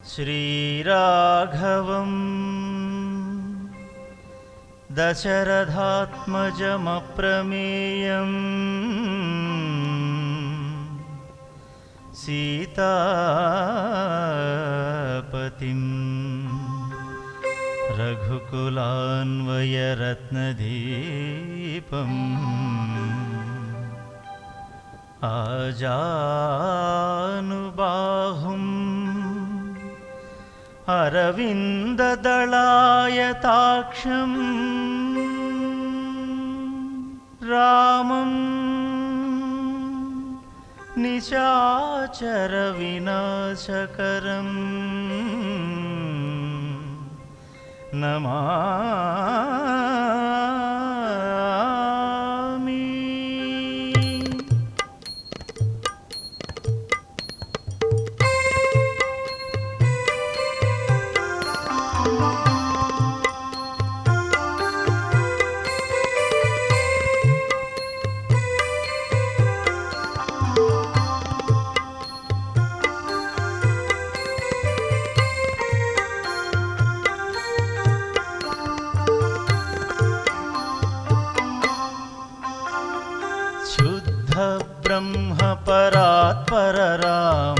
श्रीराघवं दशरथात्मजमप्रमेयं सीतापतिं रघुकुलान्वयरत्नदीपम् आजानुबाहुम् अरविन्ददलायताक्षं रामं निशाचरविनाशकरं नमामि। ब्रह्म परात्पर राम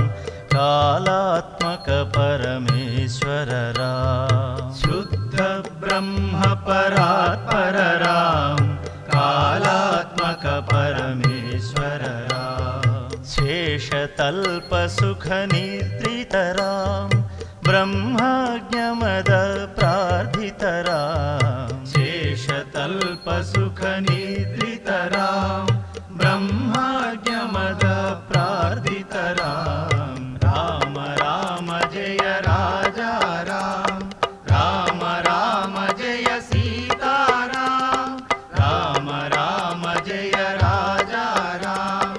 कालात्मक परमेश्वर राम। शुद्ध ब्रह्म परात्पर राम कालात्मक परमेश्वर राम। शेषतल्प सुख निद्रित राम ब्रह्मज्ञमद प्रार्थित राम। शेषतल्प सुख निद्रित राम ब्रह्मज्ञमद प्रार्थित राम। राम राम जय राजा राम, राम राम जय सीता राम। राम राम जय राजा राम,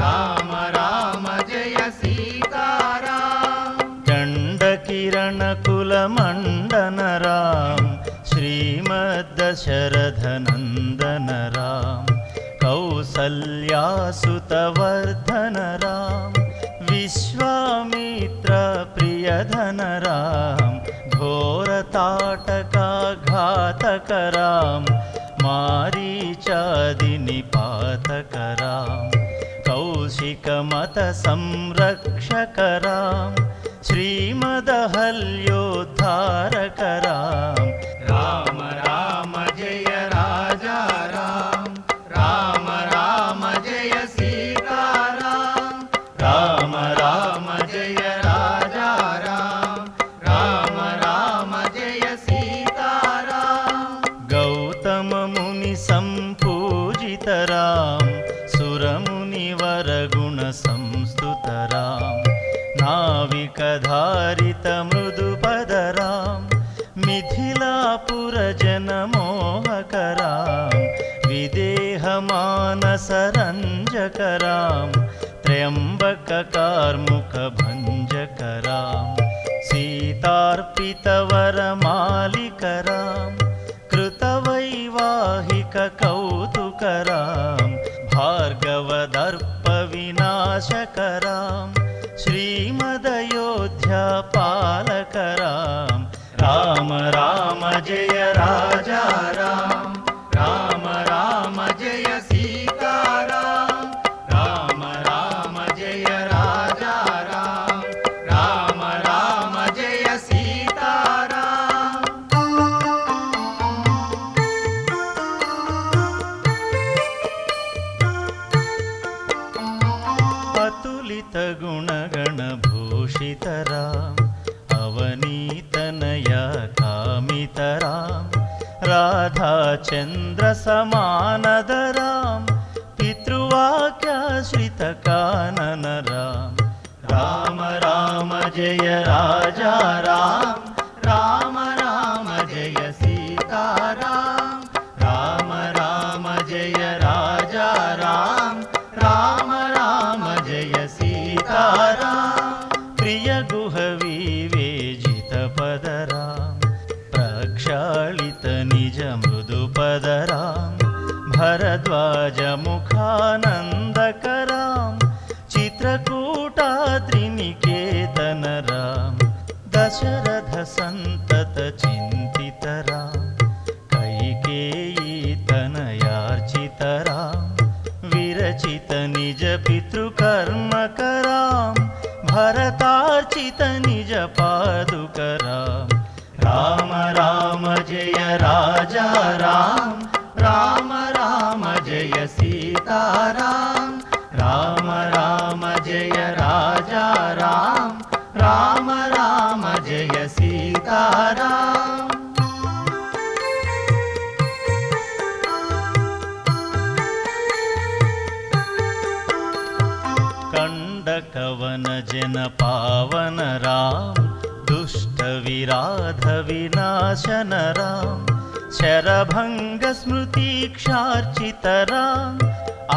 राम राम जय सीता राम। चण्डकिरण कुलमण्डन राम श्रीमद्दशरथ नन्दन राम। कौसल्यासुतवर्धन राम विश्वामित्र प्रियधन राम। घोरताटकाघातक राम मारीचादिनिपातक राम। कौशिकमत संरक्षक राम श्रीमदहल्योद्धारक राम। राम राम जय राजा राम, राम राम जय सीता राम। राम राम जय राजा राम, राम राम जय सीता राम। गौतम मुनि संपूजित राम सुरमुनिवर गुण संस्तुत राम। नाविकधारित मृदुपद राम मिथिलापुर जनमोहक राम। विदेह मानस रंजक राम त्र्यंबक कार्मुक भंजक राम। सीतार्पित वर मालिक राम कृतवैवाहिक कौतुक राम। भार्गव दर्प विनाशक राम श्रीमदयोध्या पालक राम। राम राम जय राजा राम, राम राम जय सीता राम। राम राम जय राजा राम, राम राम जय सीता राम। अतुलित गुणगण भूषित राम अवनीतनय कामित राम। राधा चंद्र समानद राम पितृवाक्याश्रित कानन राम। राम राम जय राजा राम, राम राम जय सीता राम। राम राम जय राजा राम, राम राम जय सीता राम। प्रिय गुह विवेजित पद राम प्रक्षालित निज मृदुपद राम। भरद्वाज मुखानंदक राम चित्रकूटाद्रिनिकेतन राम। दशरथ सन्तत चिन्तितरा कैकेयी तनयार्चितरा विरचित निज पितृकर्मकरां भरतार्चित निज पादुकरां राम राम जय राजा राम राम राम जय सीताराम राम राम जय राजा राम राम राम जय सीताराम कंडकवन जन पावन राम दुष्ट विराध विनाशन राम शरभंग स्मृति क्षार्चित राम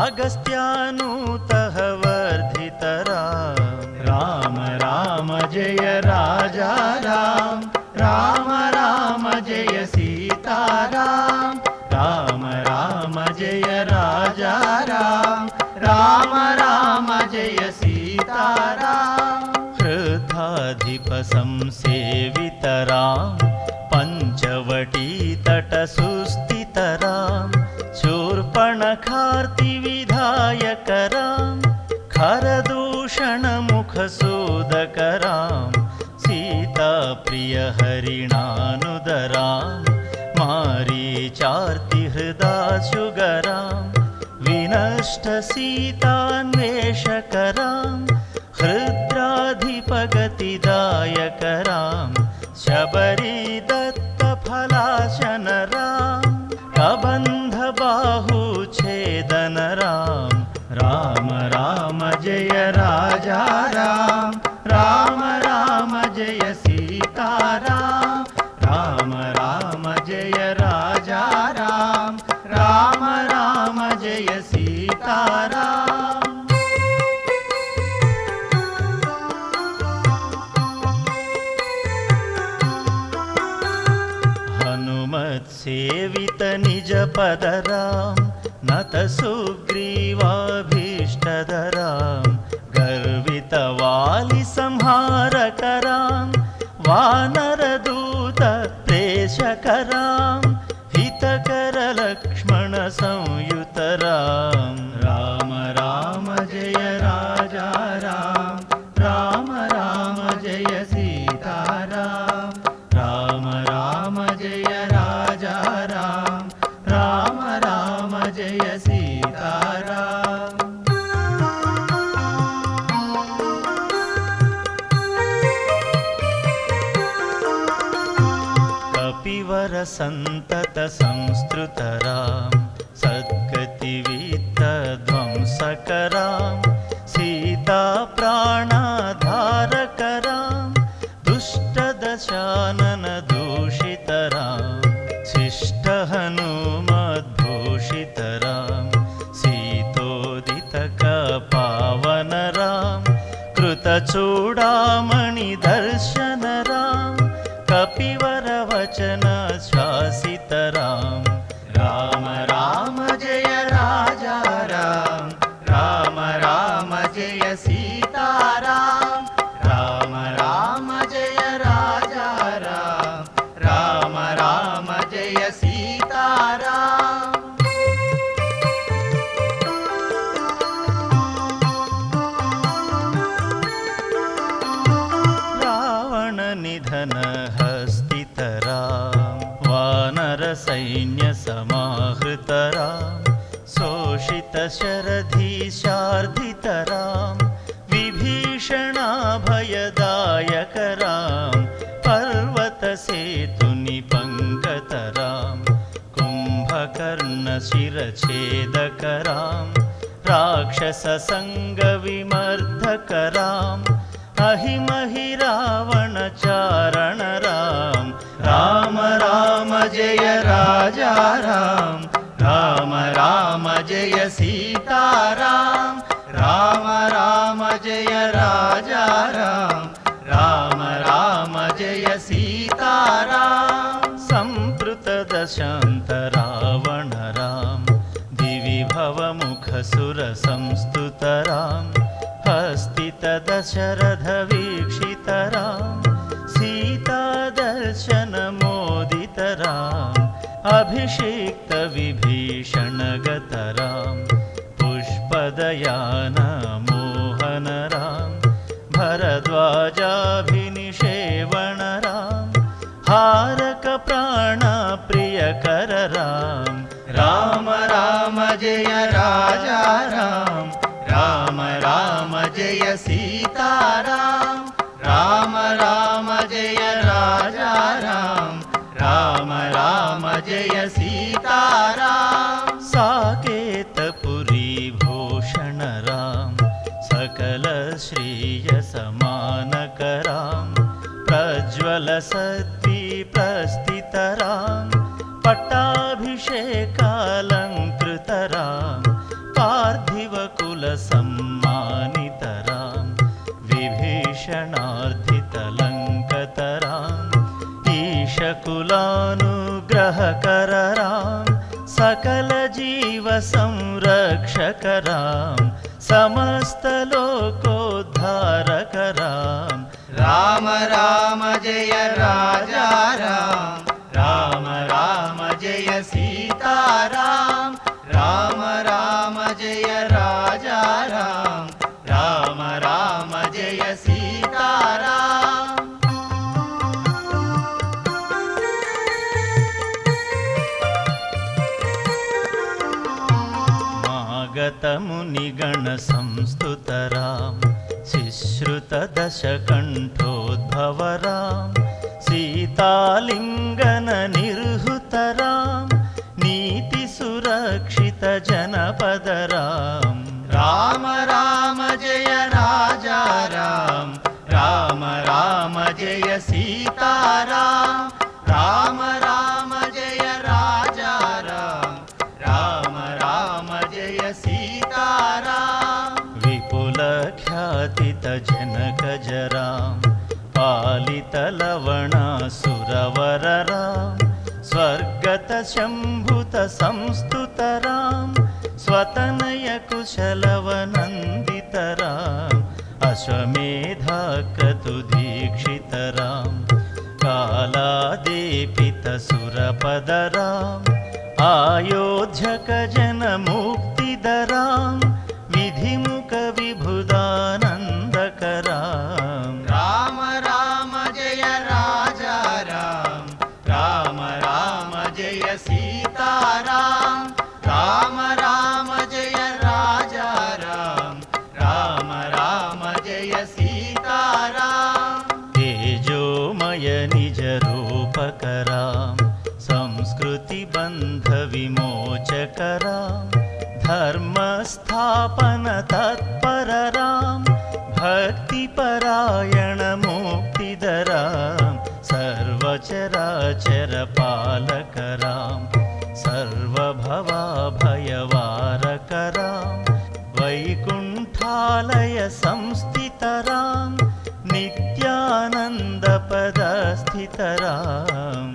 अगस्त्यानूतः वर्धित राम राम जय राजा राम राम राम जय सीताराम राम राम जय राजा राम राम राम जय सीताराम हृदाधिप संसेवितरां पंचवटी तट सुस्थितरां शूर्पणखार्ति विधायकरां खरदूषण मुखसोदकरां सीता प्रिय हरिणानुदरां मारीचार्ति हृदाशुगरां विनष्ट सीतान्वेषकरां हृद्राधिपगतिदायकरां शबरी दत्तफलाशनरां कबन्ध बाहुच्छेदनरां राम राम जय राजा राम राम राम जय सीताराम राम राम जय राजा राम राम राम जय सीताराम हनुमत्सेवित निज पदरां नत सुग्रीवाभीष्टदरां गर्वित वालि संहारकरां वानरदूत प्रेषकरां हितकर लक्ष्मण संयुतरां राम राम जय राजा राम राम राम जय सीताराम राम राम जय राजा राम राम राम जय सीताराम कपिवर संतत संस्तृतरां सद्गतिवित्त ध्वंसकरां सीता प्राणाधारकरां दुष्टदशानन दूषितरां शिष्ट हनुमद्भूषितरां सीतोदितक पावनरां कृतचूडामणिदर्शनरां कपिवरवचन श्वासितरां राम राम जय राजा राम राम राम जय सीताराम राम राम जय राजा राम राम राम जय सीताराम रावण निधन हस्तितरां वानर सैन्य समाहृतरां शोषित शरधीशार्धितरां विभीषणाभयदायकरां पर्वतसेतुनिपङ्गतरां कुम्भकर्णशिरच्छेदकरां राक्षससङ्गविमर्दकरां अहिमहि रावणचारणरां राम राम जय राजा राम राम राम जय सीताराम राम राम जय राजा राम राम राम जय सीताराम संप्लुत दशांत रावण राम दिवि भवमुखसुर संस्तुतरां हस्तित दशरथ वीक्षितरां दर्शनमोदितराम् अभिषिक्तविभीषणगतराम् पुष्पदयानमोहनराम् भरद्वाजाभिनिषेवणराम् हारकप्राणप्रियकरराम् राम राम जय राजा राम राम राम जय सीताराम राम राम जय राजा राम राम राम जय सीताराम साकेतपुरी भूषण राम सकल श्रीय समानकराम प्रज्वल सत्वी प्रस्थितराम पट्टाभिषेकालङ्कृतराम पार्थिवकुलसम्मानितराम विभीषणार्थितलङ्कतराम ईशकुलानुग्रहकरराम सकलजीवसंरक्षकराम समस्तलोकोद्धारकराम राम राम जय राजा राम राम राम जय सीताराम राम राम जय राजा राम राम राम जय सीताराम मागतमुनिगणसंस्तुतराम शिश्रुतदशकण्ठोद्भवराम सीतालिङ्गननिर्हुतराम नीतिसुरक्षितजनपदराम राम राम जय राजा राम राम राम जय सीताराम राम राम जय राजा राम राम राम जय सीताराम विपुलख्यातितजनकजराम पालितलवणासुरवरराम स्वर्गतशम्भुतसंस्तुतराम स्वतनयकुशलवनन्दितराम अश्वमेधाक्रतुदीक्षितराम कालादेपितसुरपदराम आयोध्यकजनमुक्तिदराम विधिमुखविबुधानन्दकराम राम राम जय राजा राम राम राम जय सीताराम राम राम जय राजा राम राम राम जय सीताराम तेजोमय निजरूपकराम संस्कृतिबन्धविमोचकराम धर्मस्थापनतत्परराम भक्तिपरायणमुक्तिदराम सर्वचराचरपालकराम सर्वभवाभयवारकराम वैकुण्ठालयसंस्थितराम नित्यानन्दपदस्थितराम